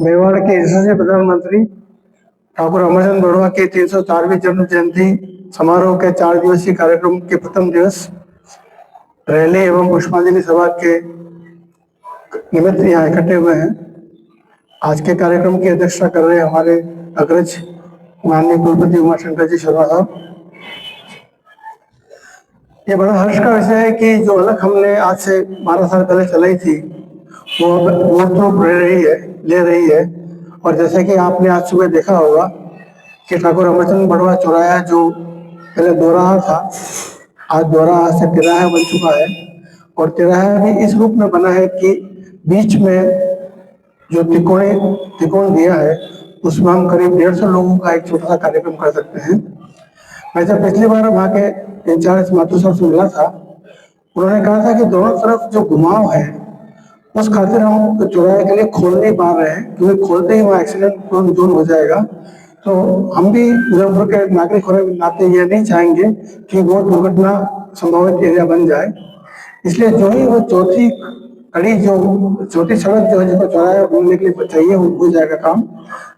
मेवाड़ के यशस्वी प्रधानमंत्री ठाकुर अमरचंद बड़ुआ की 304वीं जन्म जयंती समारोह के 4 दिवसीय कार्यक्रम के प्रथम दिवस रैली एवं पुष्पांजलि सभा के निमित्त यहाँ इकट्ठे हुए हैं। आज के कार्यक्रम की अध्यक्षता कर रहे हमारे अग्रज माननीय कुलपति उमाशंकर जी शर्मा साहब। ये बड़ा हर्ष का विषय है कि जो अलग हमने आज से 12 साल पहले चलाई थी वो अब मूर्त रूप ले रही है। और जैसे कि आपने आज सुबह देखा होगा कि ठाकुर अमरचंद बड़ुआ चौराहा जो पहले दोराहा था, आज दोराहा से तिराहा बन चुका है। और तिराहा भी इस रूप में बना है कि बीच में जो त्रिकोण दिया है उसमें हम करीब 150 लोगों का एक छोटा सा कार्यक्रम कर सकते हैं। मैं जब पिछली बार वहाँ के इंचार्ज माथुर साहब से मिला था, उन्होंने कहा था कि दोनों तरफ जो घुमाव है उस खातिर हम चौराहे के लिए खोल नहीं पा रहे हैं, क्योंकि खोलते ही वहाँ एक्सीडेंट प्रोन जोन हो जाएगा। तो हम भी मुजफ्फरपुर के नागरिक होने के नाते ये नहीं चाहेंगे कि वो दुर्घटना संभावित एरिया बन जाए। इसलिए जो ही वो चौथी कड़ी जो चौथी सड़क जो है जिसको चौराहा बनने के लिए चाहिए हो जाएगा काम,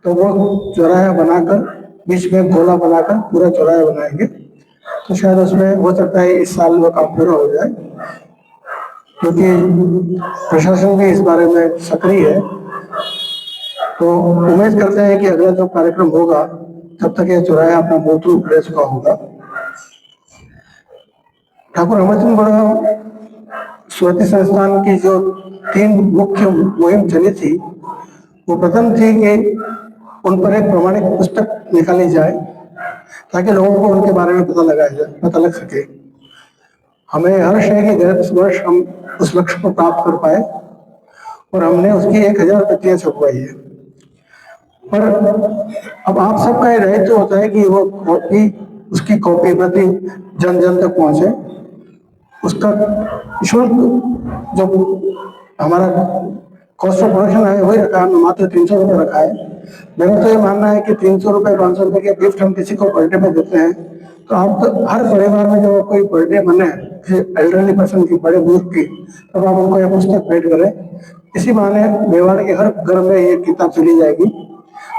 तो वो चौराहा बनाकर बीच में गोला बनाकर पूरा चौराहा बनाएंगे। तो शायद उसमें हो सकता है इस साल वो काम पूरा हो जाए, क्योंकि प्रशासन भी इस बारे में सक्रिय है। तो उम्मीद करते हैं कि अगला जो कार्यक्रम होगा तब तक ये चौराहा अपना मूर्त रूप ले चुका होगा। ठाकुर अमरचंद बड़ुआ स्मृति संस्थान की जो 3 मुख्य मुहिम चली थी, वो प्रथम थी कि उन पर एक प्रमाणिक पुस्तक निकाली जाए ताकि लोगों को उनके बारे में पता लग सके। हमें हर्ष है कि गत वर्ष हम उस लक्ष्य को प्राप्त कर पाए और हमने उसकी 1000 प्रतियां छपवाई है। पर अब आप सबका ये दायित्व होता है कि वो उसकी कॉपी प्रति जन जन तक पहुंचे। उसका शुल्क जो हमारा कॉस्ट ऑफ प्रोडक्शन है वही रखा है, मात्र 300 रुपये रखा है। मेरा तो ये मानना है कि 300 रुपये 500 रुपये के गिफ्ट हम किसी को बर्थडे में देते हैं, तो आप तो हर परिवार में जब कोई बर्थडे बने एल्डरली पर्सन की, बड़े बुजुर्ग की, तब आप उनको यह पुस्तक भेंट करें। इसी बहाने मेवाड़ के हर घर में ये किताब चली जाएगी।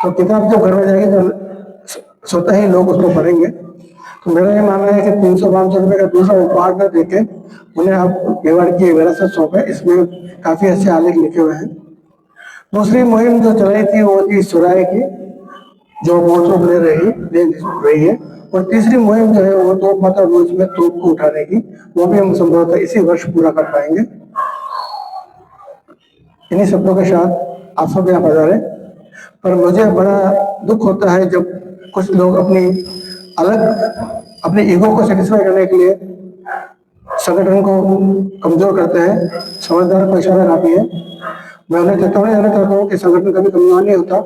तो किताब जब घर में जाएगी तो स्वतः ही लोग उसको पढ़ेंगे। तो मेरा ये मानना है कि 300-500 रुपये का दूसरा उपहार न देके उन्हें आप मेवाड़ की विरासत सौंपे। इसमें काफी अच्छे आलेख लिखे हुए हैं। दूसरी मुहिम जो चलाई थी वो थी इस चौराहे की, जो महोत्सव ले रही है। और तीसरी मुहिम जो है वो तोप माता रोज में तोप को उठाने की, वो भी हम संभवतः इसी वर्ष पूरा कर पाएंगे। इन्हीं शब्दों के साथ आप सब यहाँ पधारे। पर मुझे बड़ा दुख होता है जब कुछ लोग अपने ईगो को सेटिस्फाई करने के लिए संगठन को कमजोर करते हैं। समझदार को इशारा काफी है। मैं उन्हें चेतावनी देना चाहता हूँ कि संगठन कभी कमजोर नहीं होता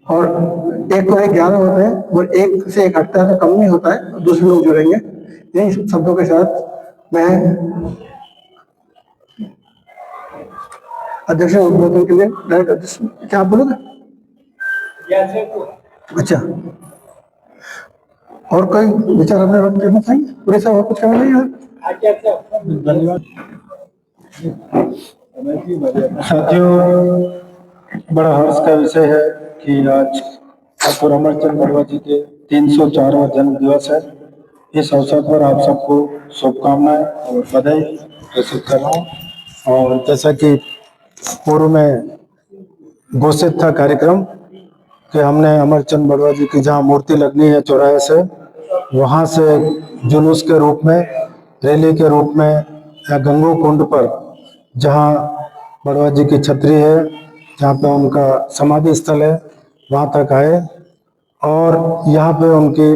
और 1 को 1 11 होते हैं और 1 से 1 हटता है तो कम नहीं होता है, दूसरे लोग जुड़ेंगे। यही शब्दों के साथ मैं अध्यक्ष उद्बोधन के लिए डायरेक्ट क्या आप बोलोगे? अच्छा, और कोई विचार अपने वक्त देना चाहिए? पूरे साहब और कुछ कहना नहीं है? धन्यवाद साथियों। बड़ा हर्ष का विषय है कि आज ठाकुर अमरचंद बड़ुआ जी के 304वां जन्म दिवस है। इस अवसर पर आप सबको शुभकामनाएं और बधाई प्रेषित कर रहा हूँ। और जैसा कि पूर्व में घोषित था कार्यक्रम कि हमने अमरचंद बड़ुआ जी की जहाँ मूर्ति लगनी है चौराहे से, वहाँ से जुलूस के रूप में, रैली के रूप में या गंगो कुंड पर जहाँ बड़ुआ जी की छतरी है, जहाँ पे उनका समाधि स्थल है, वहाँ तक आए और यहाँ पे उनकी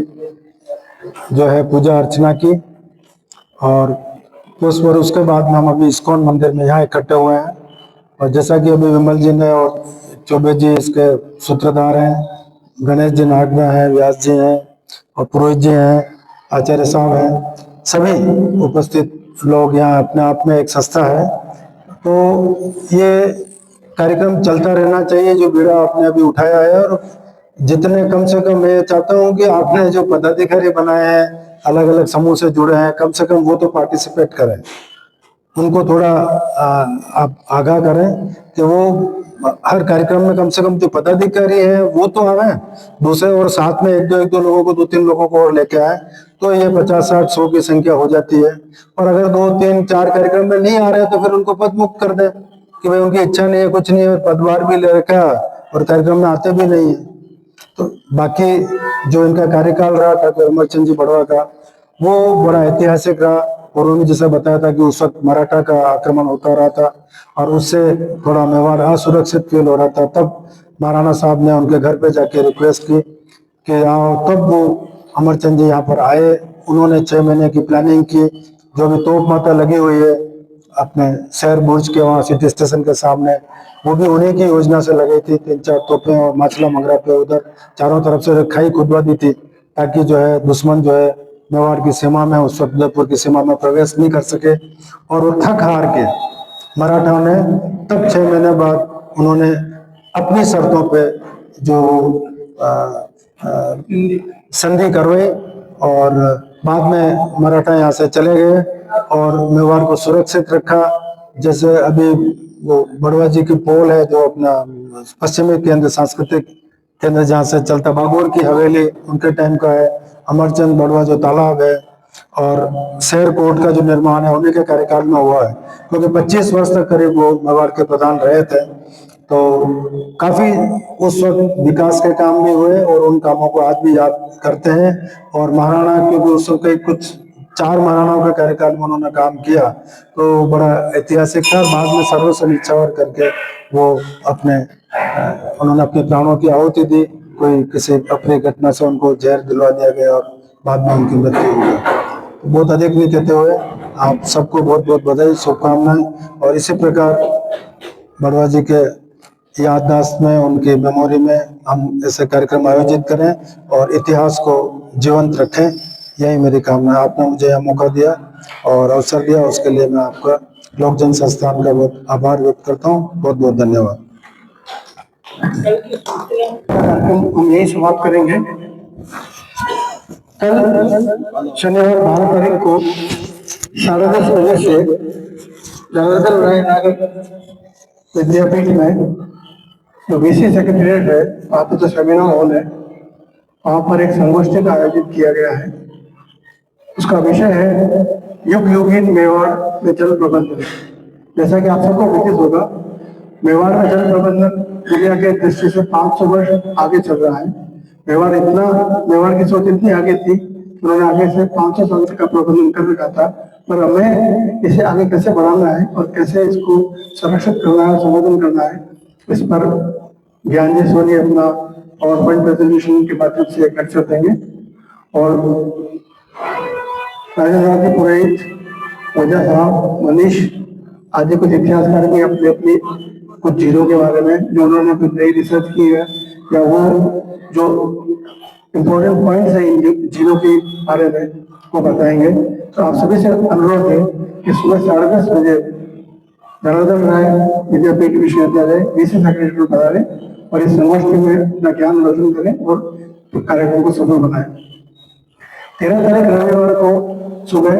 जो है पूजा अर्चना की। और उसके बाद में हम अभी इस्कॉन मंदिर में यहाँ इकट्ठे हुए हैं। और जैसा कि अभी विमल जी ने और चौबे जी इसके सूत्रधार हैं, गणेश जी नाग में हैं, व्यास जी हैं और पुरोहित जी हैं, आचार्य साहब हैं, सभी उपस्थित लोग यहाँ अपने आप में एक संस्था है। तो ये कार्यक्रम चलता रहना चाहिए जो बीड़ा आपने अभी उठाया है। और जितने कम से कम मैं चाहता हूँ कि आपने जो पदाधिकारी बनाए हैं, अलग अलग समूह से जुड़े हैं, कम से कम वो तो पार्टिसिपेट करें, उनको थोड़ा आप आगाह करें कि वो हर कार्यक्रम में कम से कम जो पदाधिकारी है वो तो आवे, दूसरे और साथ में एक दो लोगों को, दो तीन लोगों को और लेके आए, तो ये 50 60 100 की संख्या हो जाती है। और अगर 2 3 4 कार्यक्रम में नहीं आ रहे तो फिर उनको पद मुक्त कर दे कि भाई उनकी इच्छा नहीं है, कुछ नहीं है, पदभार भी ले रखा है और कार्यक्रम में आते भी नहीं है। तो बाकी जो इनका कार्यकाल रहा ठाकुर अमरचंद जी बड़वा का, वो बड़ा ऐतिहासिक रहा। और उन्होंने जैसा बताया था कि उस वक्त मराठा का आक्रमण होता रहा था और उससे थोड़ा मेवाड़ असुरक्षित फील हो रहा था। तब महाराणा साहब ने उनके घर पे जाके रिक्वेस्ट की कि आओ, तब वो अमरचंद जी यहाँ पर आए। उन्होंने 6 महीने की प्लानिंग की, जो भी तोप माता लगी हुई है अपने शहर बुर्ज के वहाँ सिटी स्टेशन के सामने, वो भी उन्हीं की योजना से लगी थी। 3 4 तोपें और माचला मंगरा पे उधर चारों तरफ से खाई खुदवा दी थी, ताकि जो है दुश्मन जो है मेवाड़ की सीमा में, उस वक्त उदयपुर की सीमा में प्रवेश नहीं कर सके। और वो थक हार के मराठाओं ने तब 6 महीने बाद उन्होंने अपनी शर्तों पे जो अ, अ, संधि करवाई और बाद में मराठा यहाँ से चले गए और मेवाड़ को सुरक्षित रखा। जैसे अभी वो बड़वा जी की पोल है, जो अपना पश्चिमी केंद्र, सांस्कृतिक केंद्र जहाँ से चलता, बागोर की हवेली उनके टाइम का है। अमरचंद बड़वा जो तालाब है और शहर कोर्ट का जो निर्माण है उन्हीं के कार्यकाल में हुआ है, क्योंकि 25 वर्ष तक करीब वो मेवाड़ के प्रधान रहे थे। तो काफी उस वक्त विकास के काम भी हुए और उन कामों को आज भी याद करते हैं। और महाराणा, क्योंकि उस वक्त कई कुछ 4 महाराणाओं के कार्यकाल में उन्होंने काम किया, तो बड़ा ऐतिहासिक था। बाद में सर्वस्व न्यौछावर करके वो उन्होंने अपने प्राणों की आहुति दी। कोई किसी अप्रिय घटना से उनको जहर दिलवा दिया गया और बाद में उनकी मृत्यु हो गई। तो बहुत अधिक नहीं कहते हुए आप सबको बहुत बहुत बधाई, शुभकामनाएं। और इसी प्रकार बड़वा जी के याददाश्त में, उनकी मेमोरी में हम ऐसे कार्यक्रम आयोजित करें और इतिहास को जीवंत रखें, यही मेरी कामना है। आपने मुझे यह मौका दिया और अवसर दिया, उसके लिए मैं आपका लोक जन संस्थान का बहुत आभार व्यक्त करता हूँ। बहुत बहुत धन्यवाद। कार्यक्रम हम यही समाप्त करेंगे। कल शनिवार 12 तारीख को 10:30 से जनार्दन राय नागर विद्यापीठ में जो बीसी सेक्रेटरीट है, वहाँ पे जो सेमिनार हॉल है, वहाँ पर एक संगोष्ठी का आयोजित किया गया है। उसका विषय है युग युगीन मेवाड़ में जल प्रबंधन। जैसा कि आप सबको विदित होगा, मेवाड़ में जल प्रबंधन दुनिया के दृष्टि से 500 वर्ष आगे चल रहा है। मेवाड़ की सोच इतनी आगे थी, उन्होंने आगे से 500 साल का प्रबंधन कर रखा था। पर हमें इसे आगे कैसे बढ़ाना है और कैसे इसको संरक्षित करना है, संबोधन करना है, इस पर ज्ञान जी सोनी अपना पावर पॉइंट प्रेजेंटेशन के माध्यम से एक लेक्चर देंगे। और राजेंद्र पुरोहित, ओझा साहब, मनीष आदि कुछ इतिहासकार भी अपनी अपनी कुछ चीजों के बारे में, जो उन्होंने कुछ नई रिसर्च की है या वो जो इम्पोर्टेंट पॉइंट्स है इन चीजों के बारे में, वो बताएंगे। तो आप सभी से अनुरोध है कि सुबह 10:30 बजे जनार्दन राय विद्यापीठ विश्वविद्यालय बीसी सेक्रेटरी बना रहे और इस संगोष्ठी में अपना ज्ञान अर्जन करें और कार्यक्रम को सफल बनाएं। 13 तारीख रविवार को सुबह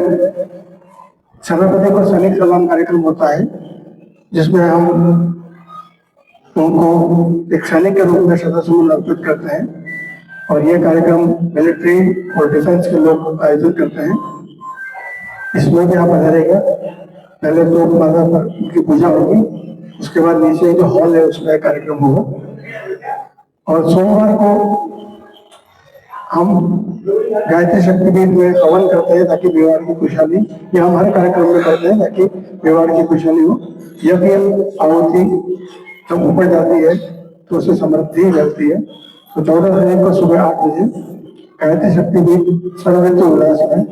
सेनापति को सैनिक सलाम कार्यक्रम होता है, जिसमें हम उनको एक सैनिक के रूप में श्रद्धासुमन अर्पित करते हैं। और यह कार्यक्रम मिलिट्री और डिफेंस के लोग आयोजित करते हैं। इसमें भी आप पधारेगा। पहले तो माता पर उनकी पूजा होगी, उसके बाद नीचे जो हॉल है उसमें कार्यक्रम होगा। और सोमवार को हम गायत्री शक्तिपीठ में हवन करते हैं ताकि मेवाड़ की खुशहाली, ये हमारे कार्यक्रम में करते हैं ताकि मेवाड़ की खुशहाली हो। यज्ञ आहुति जब ऊपर जाती है तो उससे समृद्धि मिलती है। तो 14 तारीख को सुबह 8 बजे गायत्री शक्तिपीठ सर्वत्र उल्लास में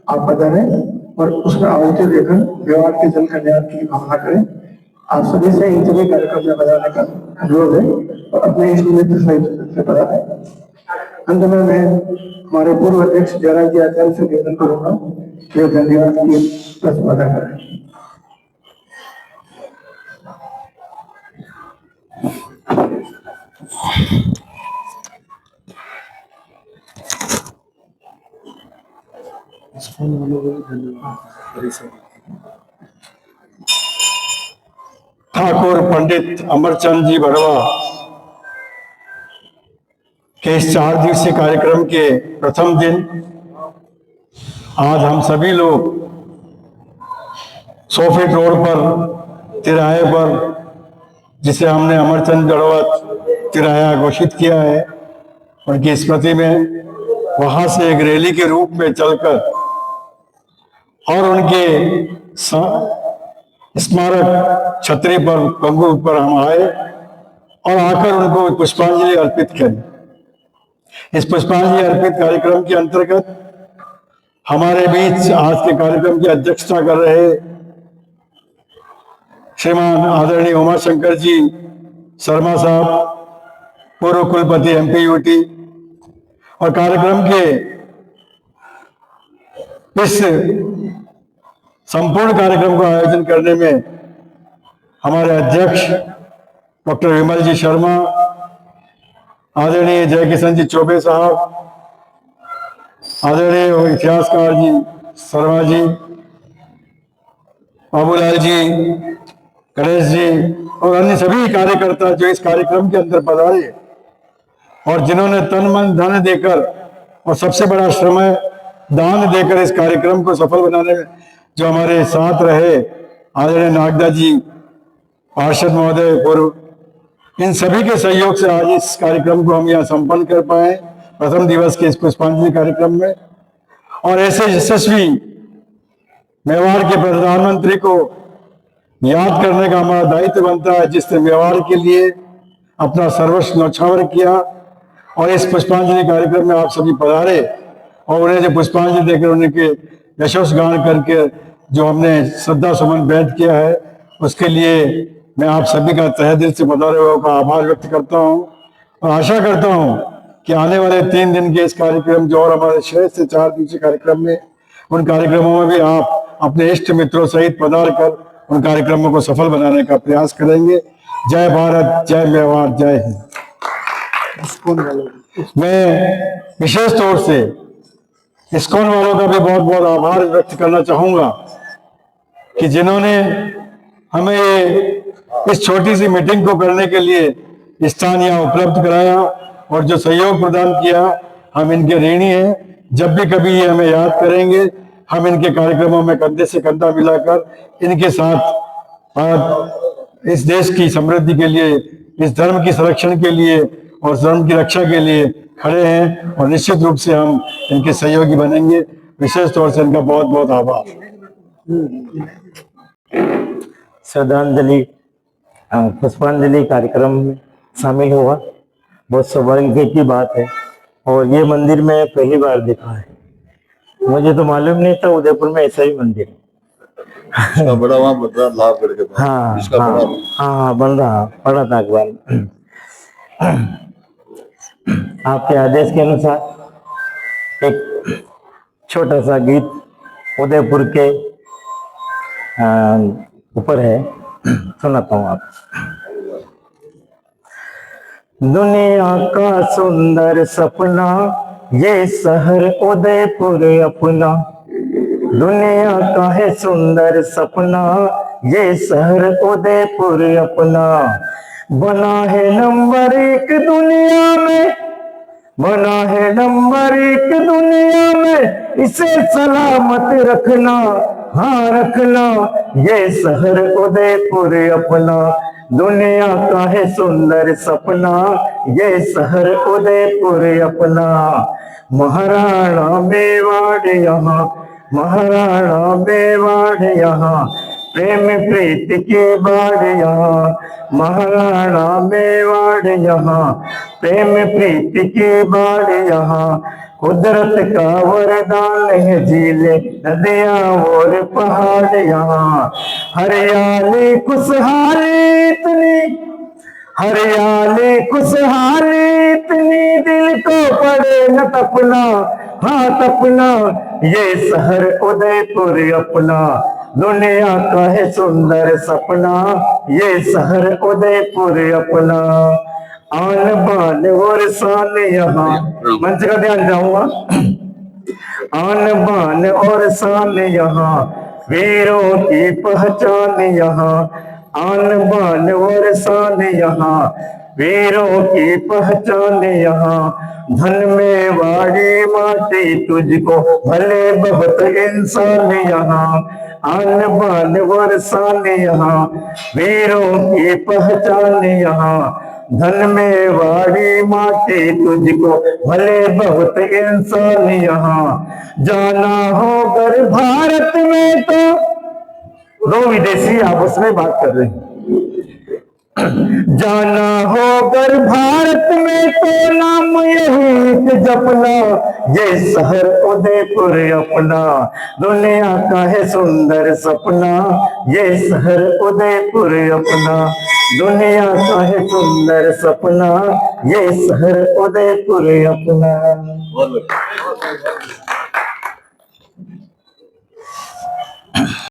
आप पधारें और उसमें आहुति देकर मेवाड़ के जल कल्याण की भावना करें। आप सभी से इन सभी कार्यक्रम में बधाने का अनुरोध है और अपने इष्ट मित्र सहित से बधाएं। अंत में मैं हमारे पूर्व अध्यक्ष जयराम जी आचार्य से निवेदन करूंगा कि वे धन्यवाद की प्रतिपादन करें। ठाकुर पंडित अमरचंद जी बड़वा के इस 4 दिवसीय कार्यक्रम के प्रथम दिन आज हम सभी लोग 100 फीट रोड पर तिराहे पर, जिसे हमने अमरचंद गढ़वा तिराहा घोषित किया है, उनकी स्मृति में वहां से एक रैली के रूप में चलकर और उनके स्मारक छतरी पर पंगु पर हम आए और आकर उनको पुष्पांजलि अर्पित करी। इस पुष्पांजलि अर्पित कार्यक्रम के अंतर्गत हमारे बीच आज के कार्यक्रम की अध्यक्षता कर रहे श्रीमान आदरणीय उमाशंकर जी शर्मा साहब, पूर्व कुलपति एमपीयूटी, और कार्यक्रम के इस संपूर्ण कार्यक्रम का आयोजन करने में हमारे अध्यक्ष डॉक्टर विमल जी शर्मा, आदरणीय जय किशन जी चौबे साहब, आदरणीय इतिहासकार जी शर्मा जी, बाबूलाल जी, गणेश जी और अन्य सभी कार्यकर्ता जो इस कार्यक्रम के अंदर पधारे और जिन्होंने तन मन धन देकर और सबसे बड़ा श्रम दान देकर इस कार्यक्रम को सफल बनाने में जो हमारे साथ रहे, आदरणीय नागदा जी, पार्षद महोदय पूर्व, इन सभी के सहयोग से आज इस कार्यक्रम को हम यहाँ संपन्न कर पाए प्रथम दिवस के इस पुष्पांजलि कार्यक्रम में। और ऐसे यशस्वी मेवाड़ के प्रधानमंत्री को याद करने का हमारा दायित्व बनता है, जिसने मेवाड़ के लिए अपना सर्वस्व न्यौछावर किया। और इस पुष्पांजलि कार्यक्रम में आप सभी पधारे और उन्हें जो पुष्पांजलि देकर उनके यशोगान करके जो हमने श्रद्धा सुमन भेंट किया है, उसके लिए मैं आप सभी का तहे दिल से पधारे हुए का आभार व्यक्त करता हूं और आशा करता हूं कि आने वाले 3 दिन के इस कार्यक्रम जो और हमारे 6 से 4 दिवसीय कार्यक्रम में, उन कार्यक्रमों में भी आप अपने इष्ट मित्रों सहित पधार कर उन कार्यक्रमों को सफल बनाने का प्रयास करेंगे। जय भारत, जय मेवाड़, जय हिंद। मैं विशेष तौर से इस्कॉन वालों का भी बहुत बहुत आभार व्यक्त करना चाहूंगा कि जिन्होंने हमें इस छोटी सी मीटिंग को करने के लिए स्थान यहाँ उपलब्ध कराया और जो सहयोग प्रदान किया, हम इनके ऋणी हैं। जब भी कभी ये हमें याद करेंगे, हम इनके कार्यक्रमों में कंधे से कंधा मिलाकर इनके साथ इस देश की समृद्धि के लिए, इस धर्म की संरक्षण के लिए और धर्म की रक्षा के लिए खड़े हैं और निश्चित रूप से हम इनके सहयोगी बनेंगे। विशेष तौर से इनका बहुत बहुत आभार। श्रद्धांजलि पुष्पांजलि कार्यक्रम में शामिल हुआ, बहुत सौभाग्य की बात है। और ये मंदिर मैं पहली बार देखा है, मुझे तो मालूम नहीं था उदयपुर में ऐसा ही मंदिर है। बड़ा वहाँ बन रहा लाभगढ़ के पास। हाँ बन रहा, पढ़ा था अखबार। आपके आदेश के अनुसार एक छोटा सा गीत उदयपुर के ऊपर है, सुनाता हूँ आप। दुनिया का सुंदर सपना ये शहर उदयपुर अपना, दुनिया का है सुंदर सपना ये शहर उदयपुर अपना। बना है नंबर 1 दुनिया में, बना है नंबर 1 दुनिया में, इसे सलामत रखना, हाँ रखना ये शहर उदयपुर अपना। दुनिया का है सुंदर सपना ये शहर उदयपुर अपना। महाराणा मेवाड़ यहाँ, महाराणा मेवाड़ यहाँ, प्रेम प्रीत की बाढ़ यहाँ। महाराणा मेवाड़ यहाँ, प्रेम प्रीत की बाढ़ यहाँ। कुदरत का वरदान है झीले नदियां और पहाड़ यहाँ। हरियाली खुशहाली इतनी, हरियाली खुशहाली इतनी, दिल को पड़े न तपना, हाँ तपना ये शहर उदयपुर अपना। दुनिया का है सुंदर सपना ये शहर उदयपुर अपना। आन बान और शान यहाँ, मंच का ध्यान जाऊंगा। आन बान और शान यहाँ, वीरों की पहचान यहाँ। आन बान और शान यहाँ, वीरों की पहचान यहाँ। धन में वाड़ी माटी तुझको, भले बहुत इंसान यहाँ। आन बान और शान यहाँ, वीरों की पहचान यहाँ। धन में वाड़ी माटी तुझको, भले बहुत इंसान यहाँ। जाना हो अगर भारत में तो, दो विदेशी आपस में बात कर रहे हैं। जाना हो अगर भारत में तो नाम यही जपना, ये शहर उदयपुर अपना, दुनिया का है सुंदर सपना। ये शहर उदयपुर अपना, दुनिया का है सुंदर सपना। ये शहर उदयपुर अपना। बहुत बढ़िया।